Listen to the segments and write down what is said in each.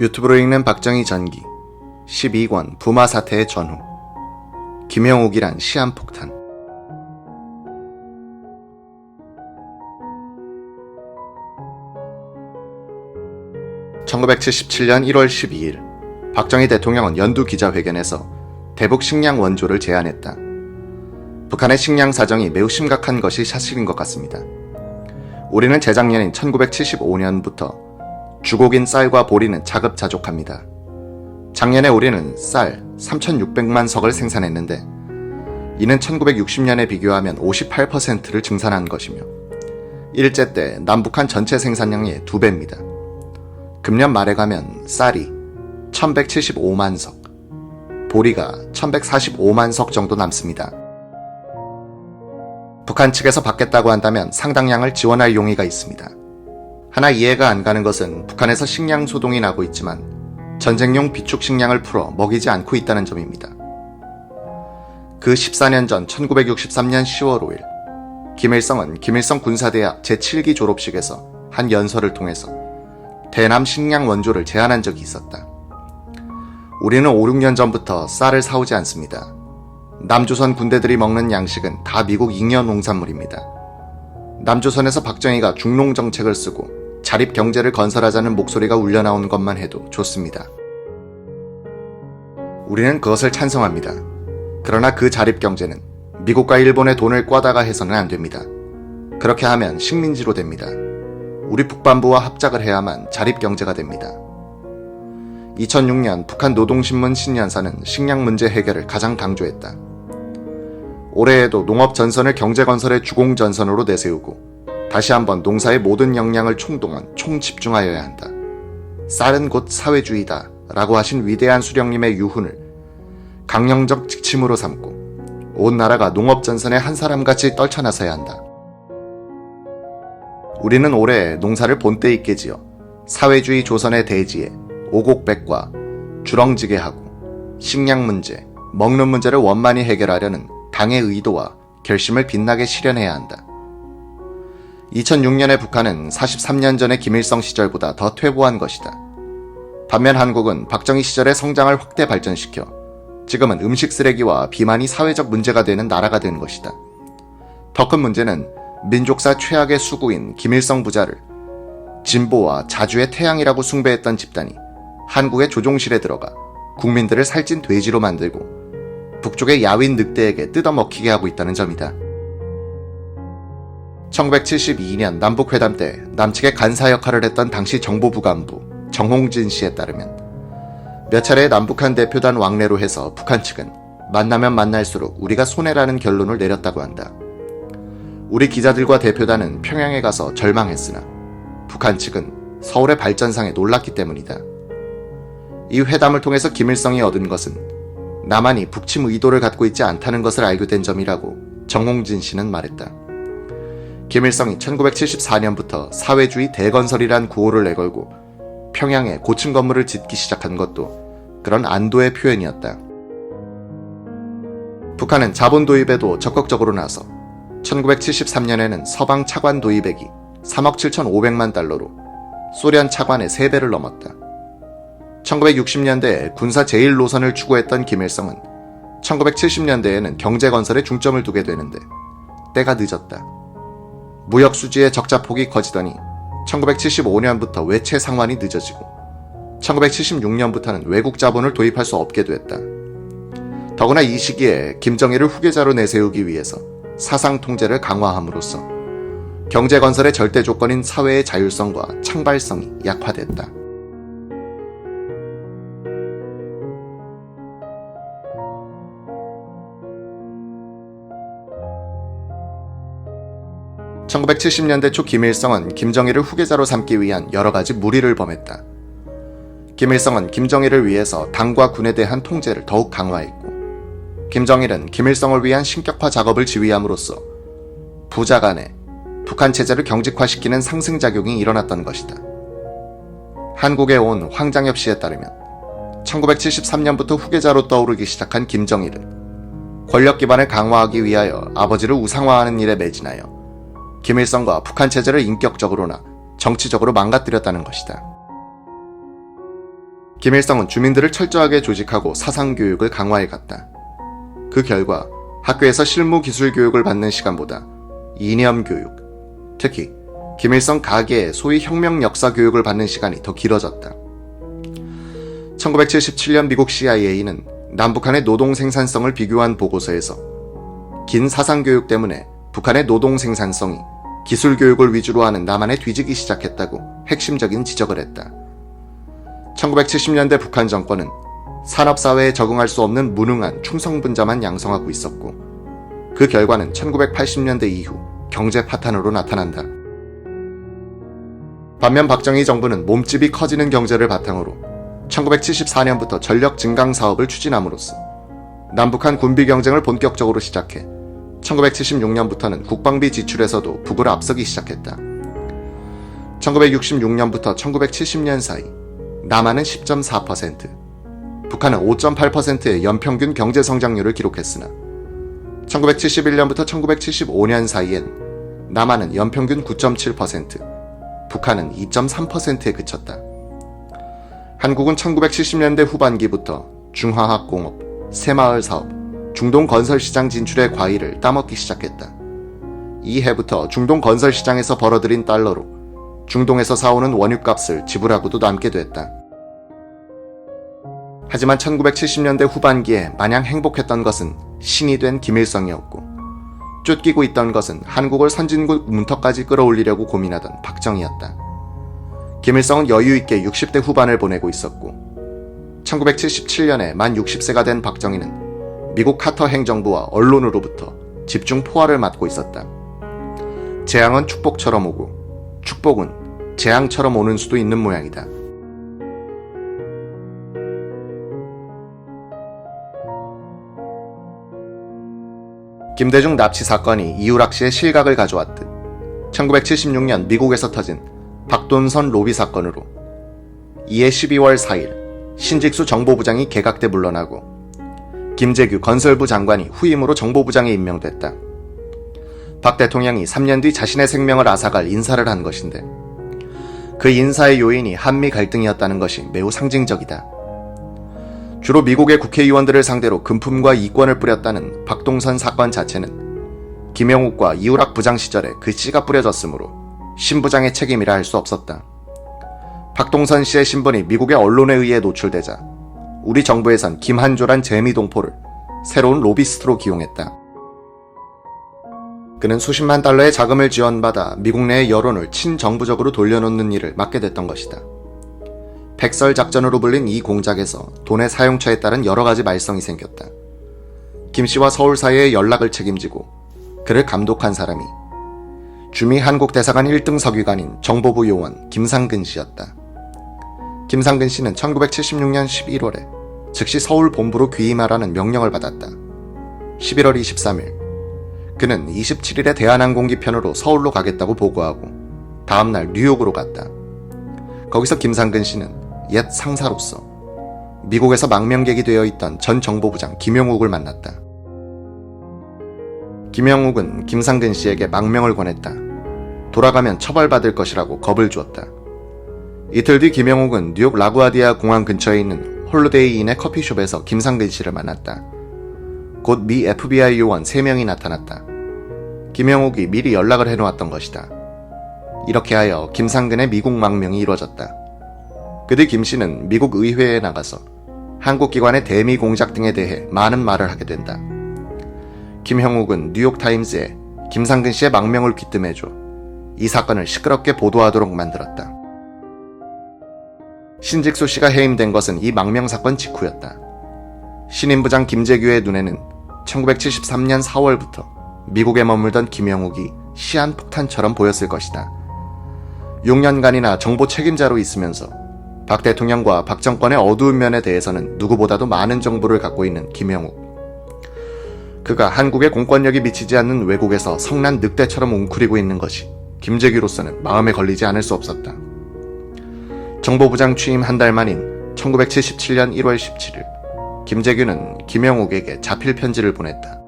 유튜브로 읽는 박정희 전기 12권 부마 사태의 전후 김영욱이란 시한폭탄. (1977년 1월 12일) 박정희 대통령은 연두 기자회견에서 대북 식량 원조를 제안했다. 북한의 식량 사정이 매우 심각한 것이 사실인 것 같습니다. 우리는 재작년인 1975년부터 주곡인 쌀과 보리는 자급자족합니다. 작년에 우리는 쌀 3,600만 석을 생산했는데 이는 1960년에 비교하면 58%를 증산한 것이며 일제 때 남북한 전체 생산량의 2배입니다. 금년 말에 가면 쌀이 1,175만 석, 보리가 1,145만 석 정도 남습니다. 북한 측에서 받겠다고 한다면 상당량을 지원할 용의가 있습니다. 하나 이해가 안 가는 것은 북한에서 식량 소동이 나고 있지만 전쟁용 비축 식량을 풀어 먹이지 않고 있다는 점입니다. 그 14년 전 1963년 10월 5일 김일성은 김일성 군사대학 제7기 졸업식에서 한 연설을 통해서 대남 식량 원조를 제안한 적이 있었다. 우리는 5, 6년 전부터 쌀을 사오지 않습니다. 남조선 군대들이 먹는 양식은 다 미국 잉여 농산물입니다. 남조선에서 박정희가 중농 정책을 쓰고 자립 경제를 건설하자는 목소리가 울려나온 것만 해도 좋습니다. 우리는 그것을 찬성합니다. 그러나 그 자립 경제는 미국과 일본의 돈을 꽈다가 해서는 안 됩니다. 그렇게 하면 식민지로 됩니다. 우리 북반부와 합작을 해야만 자립 경제가 됩니다. 2006년 북한 노동신문 신년사는 식량 문제 해결을 가장 강조했다. 올해에도 농업 전선을 경제 건설의 주공 전선으로 내세우고 다시 한번 농사의 모든 역량을 총동원, 총집중하여야 한다. 쌀은 곧 사회주의다 라고 하신 위대한 수령님의 유훈을 강령적 지침으로 삼고 온 나라가 농업 전선에 한 사람같이 떨쳐나서야 한다. 우리는 올해 농사를 본때 있게 지어 사회주의 조선의 대지에 오곡백과 주렁지게 하고 식량 문제, 먹는 문제를 원만히 해결하려는 당의 의도와 결심을 빛나게 실현해야 한다. 2006년의 북한은 43년 전의 김일성 시절보다 더 퇴보한 것이다. 반면 한국은 박정희 시절의 성장을 확대 발전시켜 지금은 음식 쓰레기와 비만이 사회적 문제가 되는 나라가 된 것이다. 더 큰 문제는 민족사 최악의 수구인 김일성 부자를 진보와 자주의 태양이라고 숭배했던 집단이 한국의 조종실에 들어가 국민들을 살찐 돼지로 만들고 북쪽의 야윈 늑대에게 뜯어먹히게 하고 있다는 점이다. 1972년 남북회담 때 남측의 간사 역할을 했던 당시 정보부 간부 정홍진 씨에 따르면 몇 차례 남북한 대표단 왕래로 해서 북한 측은 만나면 만날수록 우리가 손해라는 결론을 내렸다고 한다. 우리 기자들과 대표단은 평양에 가서 절망했으나 북한 측은 서울의 발전상에 놀랐기 때문이다. 이 회담을 통해서 김일성이 얻은 것은 남한이 북침 의도를 갖고 있지 않다는 것을 알게 된 점이라고 정홍진 씨는 말했다. 김일성이 1974년부터 사회주의 대건설이란 구호를 내걸고 평양에 고층 건물을 짓기 시작한 것도 그런 안도의 표현이었다. 북한은 자본 도입에도 적극적으로 나서 1973년에는 서방 차관 도입액이 3억 7,500만 달러로 소련 차관의 3배를 넘었다. 1960년대에 군사 제1노선을 추구했던 김일성은 1970년대에는 경제건설에 중점을 두게 되는데 때가 늦었다. 무역 수지의 적자폭이 커지더니 1975년부터 외채 상환이 늦어지고 1976년부터는 외국 자본을 도입할 수 없게 됐다. 더구나 이 시기에 김정일을 후계자로 내세우기 위해서 사상 통제를 강화함으로써 경제 건설의 절대 조건인 사회의 자율성과 창발성이 약화됐다. (1970년대) 초 김일성은 김정일을 후계자로 삼기 위한 여러 가지 무리를 범했다. 김일성은 김정일을 위해서 당과 군에 대한 통제를 더욱 강화했고 김정일은 김일성을 위한 신격화 작업을 지휘함으로써 부자 간에 북한 체제를 경직화시키는 상승작용이 일어났던 것이다. 한국에 온 황장엽 씨에 따르면 1973년부터 후계자로 떠오르기 시작한 김정일은 권력 기반을 강화하기 위하여 아버지를 우상화하는 일에 매진하여 김일성과 북한 체제를 인격적으로나 정치적으로 망가뜨렸다는 것이다. 김일성은 주민들을 철저하게 조직하고 사상교육을 강화해갔다. 그 결과 학교에서 실무 기술 교육을 받는 시간보다 이념 교육, 특히 김일성 가계의 소위 혁명 역사 교육을 받는 시간이 더 길어졌다. 1977년 미국 CIA는 남북한의 노동 생산성을 비교한 보고서에서 긴 사상교육 때문에 북한의 노동 생산성이 기술 교육을 위주로 하는 남한에 뒤지기 시작했다고 핵심적인 지적을 했다. 1970년대 북한 정권은 산업사회에 적응할 수 없는 무능한 충성분자만 양성하고 있었고, 그 결과는 1980년대 이후 경제 파탄으로 나타난다. 반면 박정희 정부는 몸집이 커지는 경제를 바탕으로 1974년부터 전력 증강 사업을 추진함으로써 남북한 군비 경쟁을 본격적으로 시작해 1976년부터는 국방비 지출에서도 북을 앞서기 시작했다. 1966년부터 1970년 사이 남한은 10.4%, 북한은 5.8%의 연평균 경제 성장률을 기록했으나 1971년부터 1975년 사이엔 남한은 연평균 9.7%, 북한은 2.3%에 그쳤다. 한국은 1970년대 후반기부터 중화학공업, 새마을 사업, 중동 건설시장 진출의 과일을 따먹기 시작했다. 이 해부터 중동 건설시장에서 벌어들인 달러로 중동에서 사오는 원유값을 지불하고도 남게 됐다. 하지만 1970년대 후반기에 마냥 행복했던 것은 신이 된 김일성이었고, 쫓기고 있던 것은 한국을 선진국 문턱까지 끌어올리려고 고민하던 박정희였다. 김일성은 여유있게 60대 후반을 보내고 있었고, 1977년에 만 60세가 된 박정희는 미국 카터 행정부와 언론으로부터 집중 포화를 맞고 있었다. 재앙은 축복처럼 오고 축복은 재앙처럼 오는 수도 있는 모양이다. 김대중 납치 사건이 이유락 씨의 실각을 가져왔듯 1976년 미국에서 터진 박돈선 로비 사건으로 이해 12월 4일 신직수 정보부장이 개각돼 물러나고 김재규 건설부 장관이 후임으로 정보부장에 임명됐다. 박 대통령이 3년 뒤 자신의 생명을 앗아갈 인사를 한 것인데, 그 인사의 요인이 한미 갈등이었다는 것이 매우 상징적이다. 주로 미국의 국회의원들을 상대로 금품과 이권을 뿌렸다는 박동선 사건 자체는 김영욱과 이우락 부장 시절에 그 씨가 뿌려졌으므로 신 부장의 책임이라 할 수 없었다. 박동선 씨의 신분이 미국의 언론에 의해 노출되자 우리 정부에선 김한조란 재미동포를 새로운 로비스트로 기용했다. 그는 수십만 달러의 자금을 지원받아 미국 내의 여론을 친정부적으로 돌려놓는 일을 맡게 됐던 것이다. 백설작전으로 불린 이 공작에서 돈의 사용처에 따른 여러 가지 말썽이 생겼다. 김 씨와 서울 사이의 연락을 책임지고 그를 감독한 사람이 주미 한국 대사관 1등 서기관인 정보부 요원 김상근 씨였다. 김상근 씨는 1976년 11월에 즉시 서울 본부로 귀임하라는 명령을 받았다. 11월 23일 그는 27일에 대한항공기 편으로 서울로 가겠다고 보고하고 다음날 뉴욕으로 갔다. 거기서 김상근 씨는 옛 상사로서 미국에서 망명객이 되어 있던 전 정보부장 김영욱을 만났다. 김영욱은 김상근 씨에게 망명을 권했다. 돌아가면 처벌받을 것이라고 겁을 주었다. 이틀 뒤 김영욱은 뉴욕 라구아디아 공항 근처에 있는 홀로데이인의 커피숍에서 김상근 씨를 만났다. 곧 미 FBI 요원 3명이 나타났다. 김영욱이 미리 연락을 해놓았던 것이다. 이렇게 하여 김상근의 미국 망명이 이루어졌다. 그 뒤 김 씨는 미국 의회에 나가서 한국 기관의 대미 공작 등에 대해 많은 말을 하게 된다. 김형욱은 뉴욕타임즈에 김상근 씨의 망명을 귀뜸해줘 이 사건을 시끄럽게 보도하도록 만들었다. 신직수 씨가 해임된 것은 이 망명 사건 직후였다. 신임부장 김재규의 눈에는 1973년 4월부터 미국에 머물던 김영욱이 시한폭탄처럼 보였을 것이다. 6년간이나 정보 책임자로 있으면서 박 대통령과 박 정권의 어두운 면에 대해서는 누구보다도 많은 정보를 갖고 있는 김영욱. 그가 한국의 공권력이 미치지 않는 외국에서 성난 늑대처럼 웅크리고 있는 것이 김재규로서는 마음에 걸리지 않을 수 없었다. 정보부장 취임 한 달 만인 1977년 1월 17일 김재규는 김영욱에게 자필 편지를 보냈다.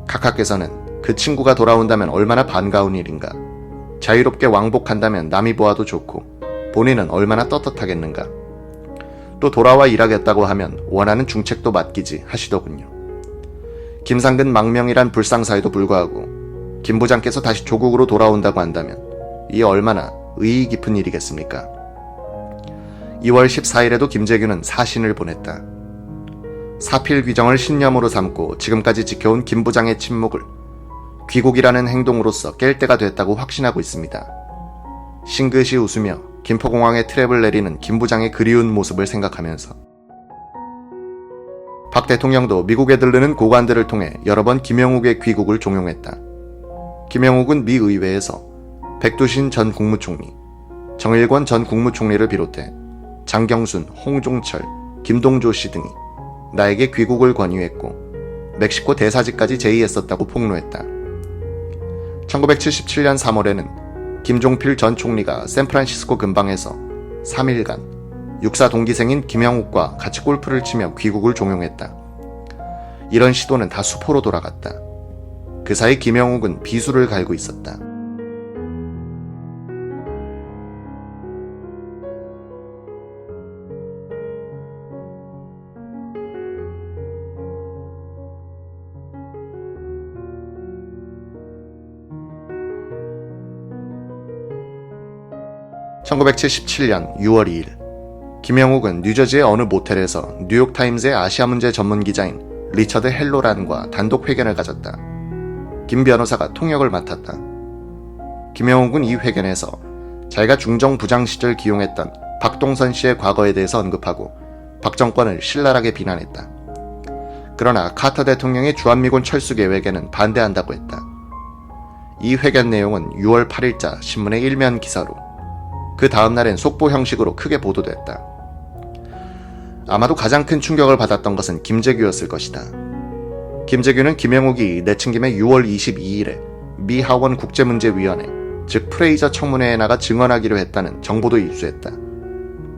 각하께서는 그 친구가 돌아온다면 얼마나 반가운 일인가. 자유롭게 왕복한다면 남이 보아도 좋고 본인은 얼마나 떳떳하겠는가. 또 돌아와 일하겠다고 하면 원하는 중책도 맡기지 하시더군요. 김상근 망명이란 불상사에도 불구하고 김 부장께서 다시 조국으로 돌아온다고 한다면 이 얼마나 의의 깊은 일이겠습니까? 2월 14일에도 김재규는 사신을 보냈다. 사필 규정을 신념으로 삼고 지금까지 지켜온 김 부장의 침묵을 귀국이라는 행동으로서 깰 때가 됐다고 확신하고 있습니다. 싱긋이 웃으며 김포공항에 트랩을 내리는 김 부장의 그리운 모습을 생각하면서 박 대통령도 미국에 들르는 고관들을 통해 여러 번 김영욱의 귀국을 종용했다. 김영욱은 미 의회에서 백두신 전 국무총리, 정일권 전 국무총리를 비롯해 장경순, 홍종철, 김동조 씨 등이 나에게 귀국을 권유했고 멕시코 대사직까지 제의했었다고 폭로했다. 1977년 3월에는 김종필 전 총리가 샌프란시스코 근방에서 3일간 육사 동기생인 김영욱과 같이 골프를 치며 귀국을 종용했다. 이런 시도는 다 수포로 돌아갔다. 그 사이 김영욱은 비수를 갈고 있었다. (1977년 6월 2일) 김영욱은 뉴저지의 어느 모텔에서 뉴욕타임즈의 아시아 문제 전문 기자인 리처드 헬로란과 단독 회견을 가졌다. 김 변호사가 통역을 맡았다. 김영욱은 이 회견에서 자기가 중정 부장 시절 기용했던 박동선 씨의 과거에 대해서 언급하고 박 정권을 신랄하게 비난했다. 그러나 카터 대통령의 주한미군 철수 계획에는 반대한다고 했다. 이 회견 내용은 6월 8일자 신문의 일면 기사로 그 다음날엔 속보 형식으로 크게 보도됐다. 아마도 가장 큰 충격을 받았던 것은 김재규였을 것이다. 김재규는 김영욱이 내친 김에 6월 22일에 미 하원 국제문제위원회, 즉 프레이저 청문회에 나가 증언하기로 했다는 정보도 입수했다.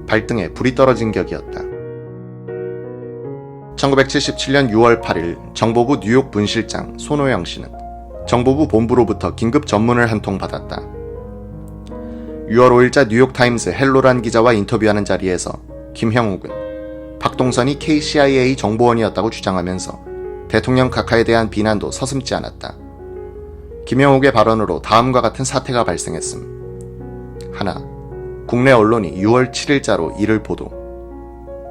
발등에 불이 떨어진 격이었다. 1977년 6월 8일 정보부 뉴욕 분실장 손호영 씨는 정보부 본부로부터 긴급 전문을 한 통 받았다. 6월 5일자 뉴욕타임스 헬로란 기자와 인터뷰하는 자리에서 김형욱은 박동선이 KCIA 정보원이었다고 주장하면서 대통령 각하에 대한 비난도 서슴지 않았다. 김형욱의 발언으로 다음과 같은 사태가 발생했음. 하나, 국내 언론이 6월 7일자로 이를 보도.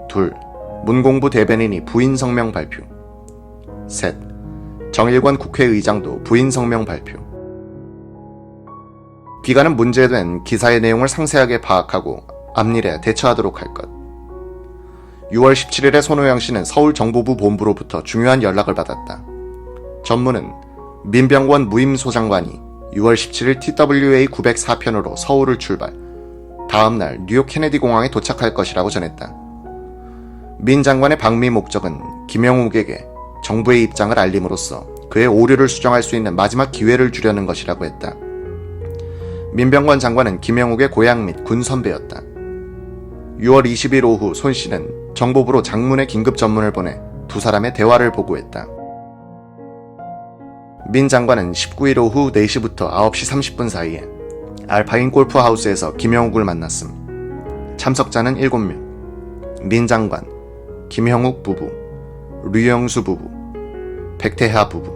둘, 문공부 대변인이 부인 성명 발표. 셋, 정일권 국회의장도 부인 성명 발표. 기관은 문제된 기사의 내용을 상세하게 파악하고 앞일에 대처하도록 할 것. 6월 17일에 손호영 씨는 서울정보부 본부로부터 중요한 연락을 받았다. 전문은 민병권 무임소장관이 6월 17일 TWA 904편으로 서울을 출발, 다음날 뉴욕 케네디 공항에 도착할 것이라고 전했다. 민 장관의 방미 목적은 김영욱에게 정부의 입장을 알림으로써 그의 오류를 수정할 수 있는 마지막 기회를 주려는 것이라고 했다. 민병권 장관은 김영욱의 고향 및 군 선배였다. 6월 20일 오후 손 씨는 정보부로 장문의 긴급 전문을 보내 두 사람의 대화를 보고했다. 민 장관은 19일 오후 4시부터 9시 30분 사이에 알파인 골프하우스에서 김영욱을 만났음. 참석자는 7명. 민 장관, 김형욱 부부, 류영수 부부, 백태하 부부.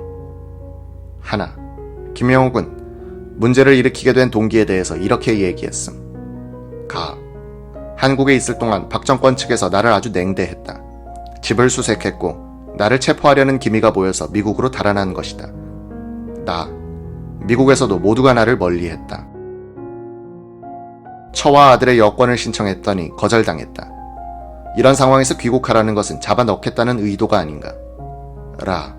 하나, 김영욱은 문제를 일으키게 된 동기에 대해서 이렇게 얘기했음. 가. 한국에 있을 동안 박 정권 측에서 나를 아주 냉대했다. 집을 수색했고 나를 체포하려는 기미가 보여서 미국으로 달아난 것이다. 나. 미국에서도 모두가 나를 멀리했다. 처와 아들의 여권을 신청했더니 거절당했다. 이런 상황에서 귀국하라는 것은 잡아넣겠다는 의도가 아닌가. 라.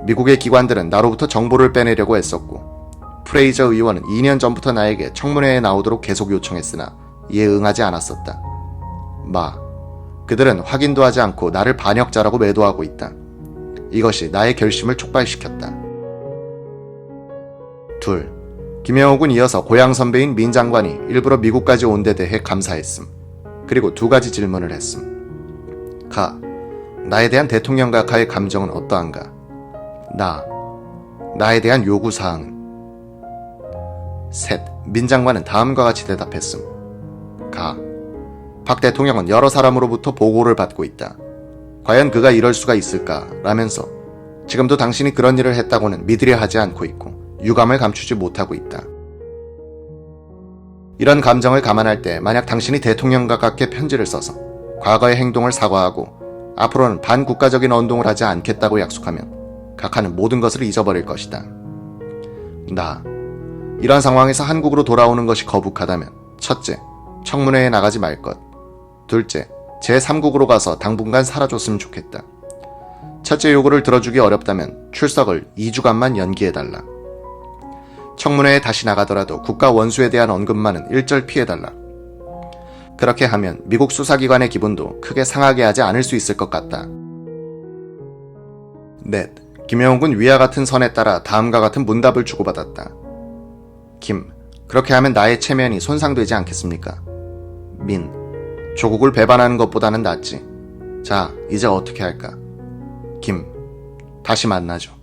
미국의 기관들은 나로부터 정보를 빼내려고 애썼고 프레이저 의원은 2년 전부터 나에게 청문회에 나오도록 계속 요청했으나 이에 응하지 않았었다. 마. 그들은 확인도 하지 않고 나를 반역자라고 매도하고 있다. 이것이 나의 결심을 촉발시켰다. 둘. 김영욱은 이어서 고향 선배인 민 장관이 일부러 미국까지 온 데 대해 감사했음. 그리고 두 가지 질문을 했음. 가. 나에 대한 대통령 각하의 감정은 어떠한가? 나. 나에 대한 요구사항은? 셋. 민 장관은 다음과 같이 대답했음. 가. 박 대통령은 여러 사람으로부터 보고를 받고 있다. 과연 그가 이럴 수가 있을까? 라면서 지금도 당신이 그런 일을 했다고는 믿으려 하지 않고 있고 유감을 감추지 못하고 있다. 이런 감정을 감안할 때 만약 당신이 대통령과 같게 편지를 써서 과거의 행동을 사과하고 앞으로는 반국가적인 언동을 하지 않겠다고 약속하면 각하는 모든 것을 잊어버릴 것이다. 이런 상황에서 한국으로 돌아오는 것이 거북하다면 첫째, 청문회에 나가지 말 것. 둘째, 제3국으로 가서 당분간 살아줬으면 좋겠다. 첫째 요구를 들어주기 어렵다면 출석을 2주간만 연기해달라. 청문회에 다시 나가더라도 국가 원수에 대한 언급만은 일절 피해달라. 그렇게 하면 미국 수사기관의 기분도 크게 상하게 하지 않을 수 있을 것 같다. 넷, 김영욱은 위와 같은 선에 따라 다음과 같은 문답을 주고받았다. 김, 그렇게 하면 나의 체면이 손상되지 않겠습니까? 민, 조국을 배반하는 것보다는 낫지. 자, 이제 어떻게 할까? 김, 다시 만나죠.